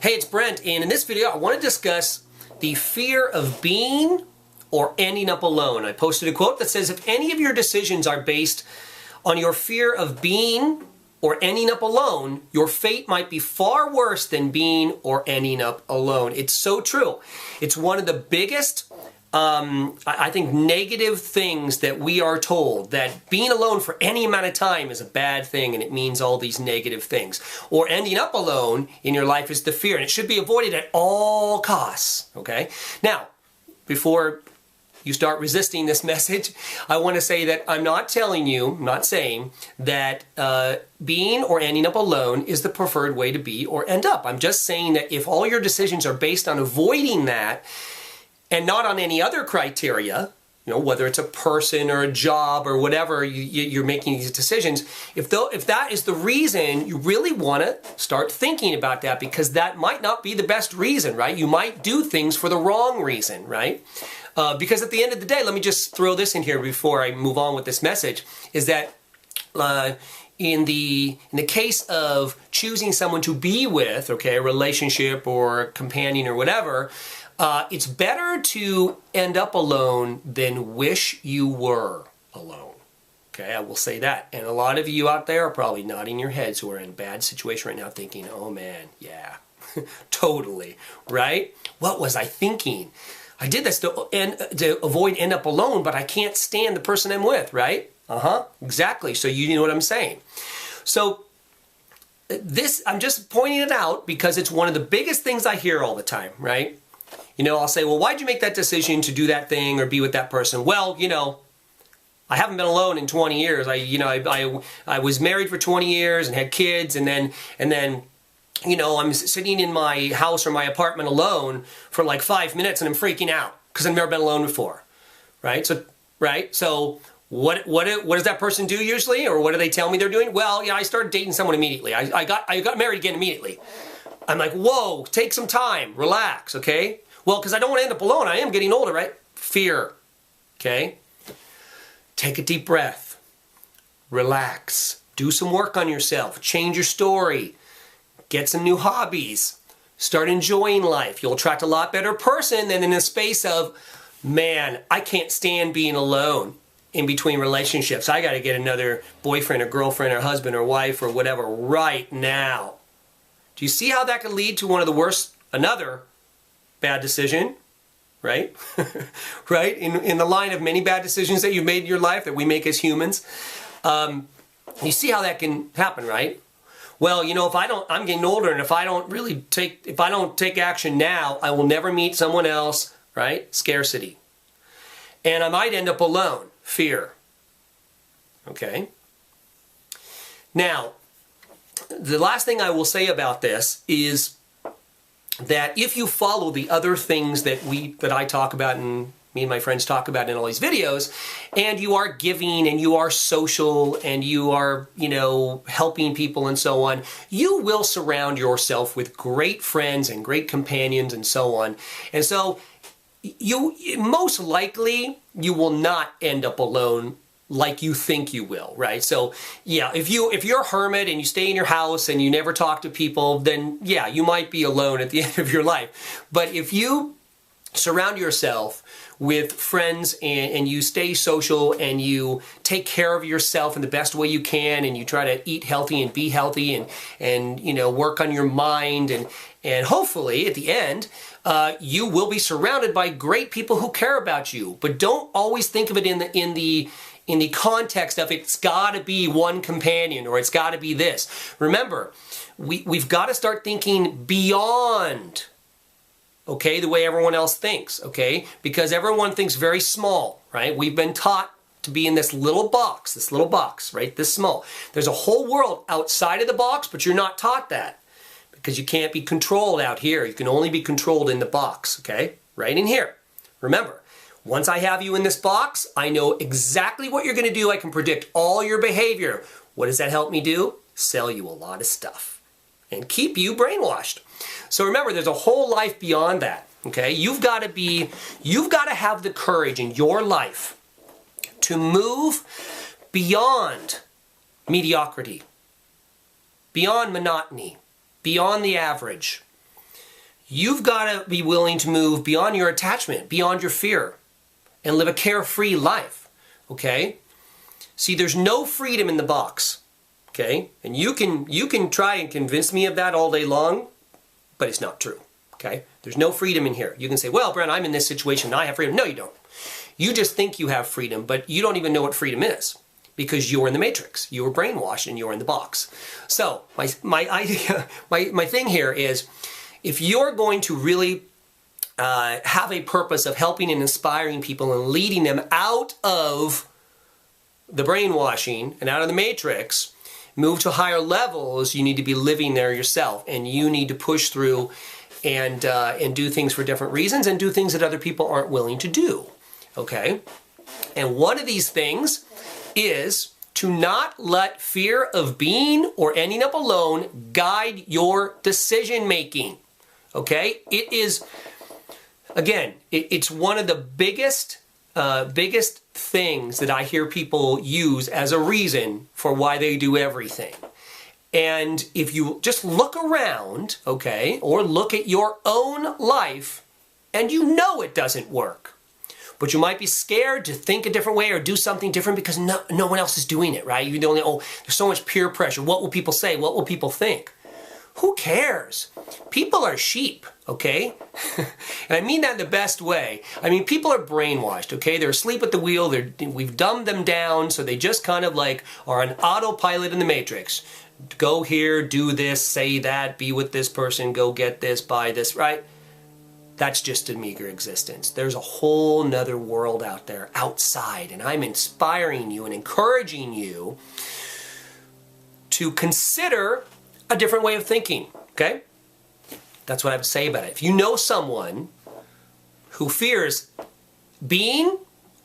Hey, it's Brent, and in this video I want to discuss the fear of being or ending up alone. I posted a quote that says, if any of your decisions are based on your fear of being or ending up alone, your fate might be far worse than being or ending up alone. It's so true. It's one of the biggest I think negative things that we are told, that being alone for any amount of time is a bad thing and it means all these negative things. Or ending up alone in your life is the fear, and it should be avoided at all costs, okay? Now, before you start resisting this message, I want to say that I'm not saying that being or ending up alone is the preferred way to be or end up. I'm just saying that if all your decisions are based on avoiding that, and not on any other criteria, you know, whether it's a person or a job or whatever you're making these decisions, if that is the reason, you really want to start thinking about that, because that might not be the best reason, right? You might do things for the wrong reason, right? Because at the end of the day, let me just throw this in here before I move on with this message, is that in the case of choosing someone to be with, okay, a relationship or a companion or whatever, it's better to end up alone than wish you were alone. Okay, I will say that. And a lot of you out there are probably nodding your heads who are in a bad situation right now thinking, oh man, yeah, totally, right? What was I thinking? I did this to avoid end up alone, but I can't stand the person I'm with, right? Exactly. So you know what I'm saying. So this, I'm just pointing it out because it's one of the biggest things I hear all the time, right? You know, I'll say, well, why'd you make that decision to do that thing or be with that person? Well, you know, I haven't been alone in 20 years. I was married for 20 years and had kids, and then, you know, I'm sitting in my house or my apartment alone for like 5 minutes and I'm freaking out because I've never been alone before, right? So what does that person do usually, or what do they tell me they're doing? Well, yeah, I started dating someone immediately. I got married again immediately. I'm like, whoa, take some time, relax, okay? Well, because I don't want to end up alone. I am getting older, right? Fear, okay? Take a deep breath. Relax. Do some work on yourself. Change your story. Get some new hobbies. Start enjoying life. You'll attract a lot better person than in a space of, man, I can't stand being alone in between relationships. I got to get another boyfriend or girlfriend or husband or wife or whatever right now. Do you see how that could lead to one of the worst, another bad decision, right? Right? In the line of many bad decisions that you've made in your life that we make as humans. You see how that can happen, right? Well, you know, I'm getting older, and if I don't take action now, I will never meet someone else, right? Scarcity. And I might end up alone. Fear. Okay? Now, the last thing I will say about this is that if you follow the other things that I talk about and me and my friends talk about in all these videos, and you are giving and you are social and you are, you know, helping people and so on, you will surround yourself with great friends and great companions and so on. And so you most likely you will not end up alone like you think you will, right? So yeah, if you're a hermit and you stay in your house and you never talk to people, then yeah, you might be alone at the end of your life. But if you surround yourself with friends and you stay social and you take care of yourself in the best way you can, and you try to eat healthy and be healthy and you know, work on your mind, and hopefully at the end you will be surrounded by great people who care about you. But don't always think of it in the context of it's got to be one companion or it's got to be this. Remember, we've got to start thinking beyond, okay, the way everyone else thinks, okay? Because everyone thinks very small, right? We've been taught to be in this little box, right? This small. There's a whole world outside of the box, but you're not taught that because you can't be controlled out here. You can only be controlled in the box, okay? Right in here. Remember, once I have you in this box, I know exactly what you're going to do. I can predict all your behavior. What does that help me do? Sell you a lot of stuff and keep you brainwashed. So remember, there's a whole life beyond that, okay? You've got to have the courage in your life to move beyond mediocrity, beyond monotony, beyond the average, You've got to be willing to move beyond your attachment, beyond your fear, and live a carefree life, okay? See, there's no freedom in the box, okay? And you can try and convince me of that all day long, but it's not true, okay? There's no freedom in here. You can say, well, Brent, I'm in this situation and I have freedom. No, you don't. You just think you have freedom, but you don't even know what freedom is because you're in the matrix. You were brainwashed and you're in the box. So my idea, my thing here is, if you're going to really have a purpose of helping and inspiring people and leading them out of the brainwashing and out of the matrix, move to higher levels, you need to be living there yourself, and you need to push through and do things for different reasons and do things that other people aren't willing to do, okay? And one of these things is to not let fear of being or ending up alone guide your decision making, okay? It is, again, it's one of the biggest things that I hear people use as a reason for why they do everything. And if you just look around, okay, or look at your own life, and you know it doesn't work, but you might be scared to think a different way or do something different because no one else is doing it, right? You're the only, oh, there's so much peer pressure. What will people say? What will people think? Who cares? People are sheep, okay? And I mean that in the best way. I mean, people are brainwashed, okay? They're asleep at the wheel. We've dumbed them down, so they just kind of like are an autopilot in the matrix. Go here, do this, say that, be with this person, go get this, buy this, right? That's just a meager existence. There's a whole nother world out there, outside, and I'm inspiring you and encouraging you to consider a different way of thinking, okay? That's what I have to say about it. If you know someone who fears being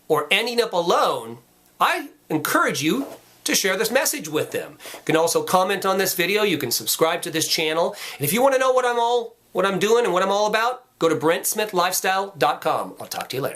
or ending up alone, I encourage you to share this message with them. You can also comment on this video. You can subscribe to this channel. And if you want to know what I'm doing and what I'm all about, go to BrentSmithLifestyle.com. I'll talk to you later.